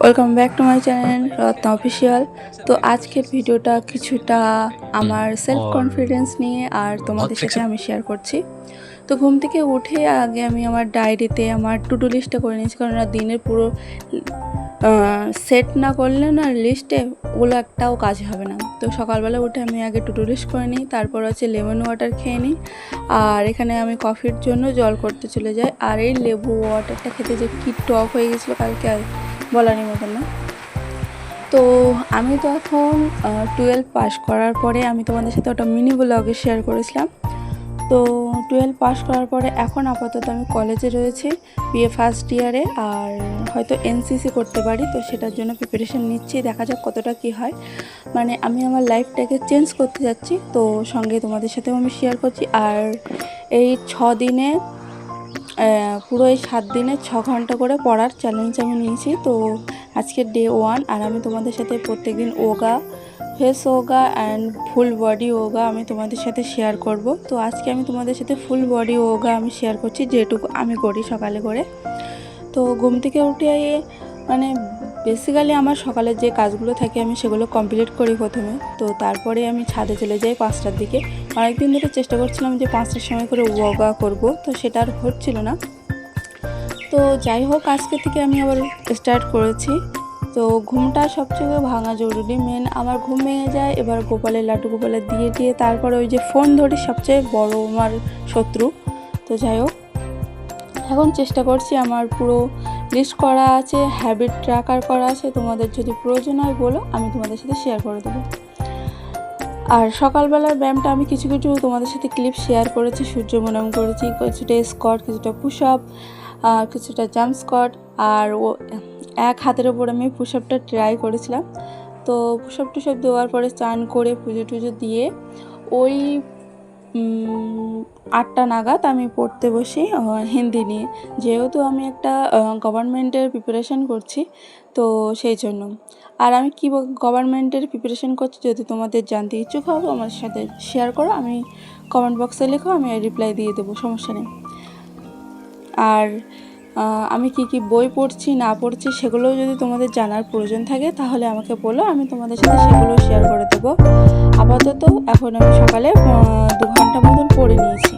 Welcome back to my channel Ratna official. তো আজকের ভিডিওটা কিছুটা আমার সেলফ কনফিডেন্স নিয়ে আর তোমাদের সাথে আমি শেয়ার করছি। তো ঘুম থেকে উঠে আগে আমি আমার ডায়েরিতে আমার টু ডু লিস্টটা করে নিয়েছি, কারণ দিনের পুরো সেট না করলে না লিস্টে ওগুলো একটাও কাজ হবে না। তো সকালবেলা উঠে আমি আগে টু ডু লিস্ট করে নিই, তারপর হচ্ছে লেমন ওয়াটার খেয়ে নিই, আর এখানে আমি কফির জন্য জল করতে চলে যাই। আর এই লেবু ওয়াটারটা খেতে যে কি টক হয়ে গেছিলো কালকে, আর বলারই মতন না। তো আমি তো এখন 12 পাস করার পরে আমি তোমাদের সাথে ওটা মিনি ব্লগে শেয়ার করেছিলাম। তো 12 পাস করার পরে এখন আপাতত আমি কলেজে রয়েছি, বিএ ফার্স্ট ইয়ারে, আর হয়তো এনসিসি করতে পারি। তো সেটার জন্য প্রিপারেশান নিচ্ছি, দেখা যাক কতটা কি হয়। মানে আমি আমার লাইফটাকে চেঞ্জ করতে যাচ্ছি, তো সঙ্গে তোমাদের সাথেও আমি শেয়ার করছি। আর এই 6 দিনে পুরো এই 7 দিনে 6 ঘন্টা করে পড়ার চ্যালেঞ্জ আমি নিয়েছি। তো আজকে ডে 1, আর আমি তোমাদের সাথে প্রত্যেকদিন yoga, face yoga and full body yoga আমি তোমাদের সাথে শেয়ার করব। তো আজকে আমি তোমাদের সাথে ফুল বডি যোগা আমি শেয়ার করছি, যেটুকু আমি করি সকালে করে। তো ঘুম থেকে উঠে মানে বেসিক্যালি আমার সকালের যে কাজগুলো থাকে আমি সেগুলো কমপ্লিট করি প্রথমে। তো তারপরে আমি ছাদে চলে যাই 5টার দিকে। অনেকদিন ধরে চেষ্টা করছিলাম যে 5টার সময় করে যোগা করব, তো সেটা আর হচ্ছিল না। তো যাই হোক, আজকে থেকে আমি আবার স্টার্ট করেছি। তো ঘুমটা সবচেয়ে ভাঙা জরুরি, মেন আমার ঘুম ভেঙে যায়। এবার গোপালের লাড্ডু গোপালের দিয়ে তারপরে ওই যে ফোন ধরি, সবচেয়ে বড় আমার শত্রু। তো যাই হোক, এখন চেষ্টা করছি, আমার পুরো লিস্ট করা আছে, হ্যাবিট ট্র্যাকার করা আছে। তোমাদের যদি প্রয়োজন হয় বলো, আমি তোমাদের সাথে শেয়ার করে দেবো। আর সকালবেলার ব্যায়ামটা আমি কিছু তোমাদের সাথে ক্লিপ শেয়ার করেছি, সূর্য প্রণাম করেছি, কিছুটা স্কোয়াট, কিছুটা পুশ আপ, আর কিছুটা জাম্প স্কোয়াট, আর এক হাতের ওপর আমি পুশ আপটা ট্রাই করেছিলাম। তো পুশ আপ টুশ আপ দেওয়ার পরে চান করে পুজো টুজো দিয়ে ওই 8টা নাগাদ আমি পড়তে বসি হিন্দি নিয়ে, যেহেতু আমি একটা গভর্নমেন্টের প্রিপারেশান করছি, তো সেই জন্য। আর আমি কী গভর্নমেন্টের প্রিপারেশান করছি যদি তোমাদের জানতে ইচ্ছুক হবে, আমার সাথে শেয়ার করো, আমি কমেন্ট বক্সে লেখো, আমি রিপ্লাই দিয়ে দেবো, সমস্যা নেই। আর আমি কি বই পড়ছি না পড়ছি সেগুলোও যদি তোমাদের জানার প্রয়োজন থাকে তাহলে আমাকে বলো, আমি তোমাদের সাথে সেগুলো শেয়ার করে দেবো। আপাতত এখন আমি সকালে 2 ঘন্টা মতন পড়ে নিয়েছি।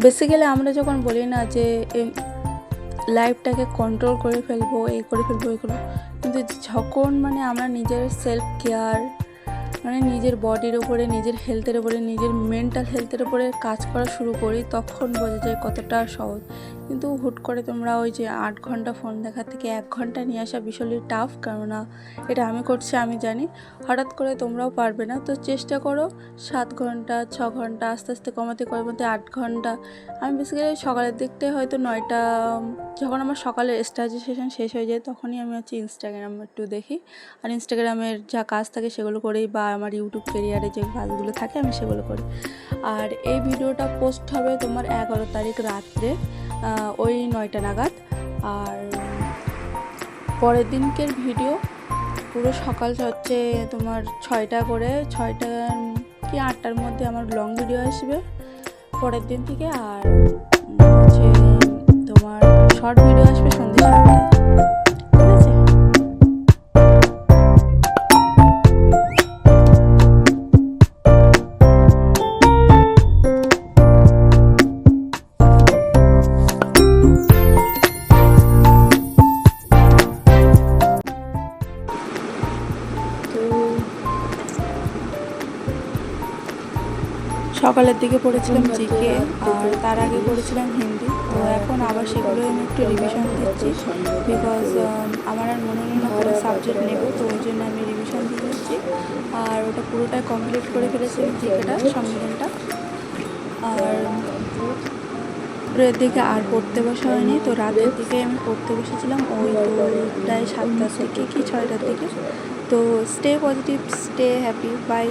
বেসিক্যালি আমরা যখন বলি না যে লাইফটাকে কন্ট্রোল করে ফেলবো, এই করে ফেলবো, এই করবো, কিন্তু যখন মানে আমরা নিজের সেলফ কেয়ার, মানে নিজের বডির ওপরে, নিজের হেলথের ওপরে, নিজের মেন্টাল হেলথের ওপরে কাজ করা শুরু করি, তখন বোঝা যায় কতটা সহজ। কিন্তু হুট করে তোমরা ওই যে 8 ঘন্টা ফোন দেখার থেকে 1 ঘন্টা নিয়ে আসা ভীষণই টাফ, কেননা এটা আমি করছি, আমি জানি হঠাৎ করে তোমরাও পারবে না। তো চেষ্টা করো 7 ঘন্টা 6 ঘন্টা আস্তে আস্তে কমাতে 8 ঘন্টা। আমি বেসিক্যালি সকালের দিকটায় হয়তো 9টা, যখন আমার সকালের স্টাডি সেশন শেষ হয়ে যায় তখনই আমি ইনস্টাগ্রাম একটু দেখি, আর ইনস্টাগ্রামের যা কাজ থাকে সেগুলো করেই, বা আমার ইউটিউব ক্যারিয়ারে যে কাজগুলো থাকে আমি সেগুলো করি। আর এই ভিডিওটা পোস্ট হবে তোমার 11 তারিখ রাত্রে ওই 9টা নাগাদ। আর পরের দিনকের ভিডিও পুরো সকাল হচ্ছে তোমার 6টা করে 6টা কি 8টার মধ্যে আমার লং ভিডিও আসবে পরের দিন থেকে, আর হচ্ছে তোমার শর্ট ভিডিও আসবে সন্ধ্যে 7টায়। ঠিক আছে। সকালের দিকে পড়েছিলাম জিকে আর তার আগে পড়েছিলাম হিন্দি। তো এখন আবার সেগুলো আমি একটু রিভিশন দিচ্ছি, বিকজ আমার আর মনে হলো না কোনো সাবজেক্ট নেব, তো ওই জন্য আমি রিভিশন দিয়ে দিচ্ছি। আর ওটা পুরোটাই কমপ্লিট করে ফেলেছি জিকেটা, সংবিধানটা। আর রাতের দিকে আর পড়তে বসা হয়নি, তো রাতের দিকে আমি পড়তে বসেছিলাম ওই প্রায় 7টার দিকে কি 6টার দিকে। তো stay positive, stay happy, by.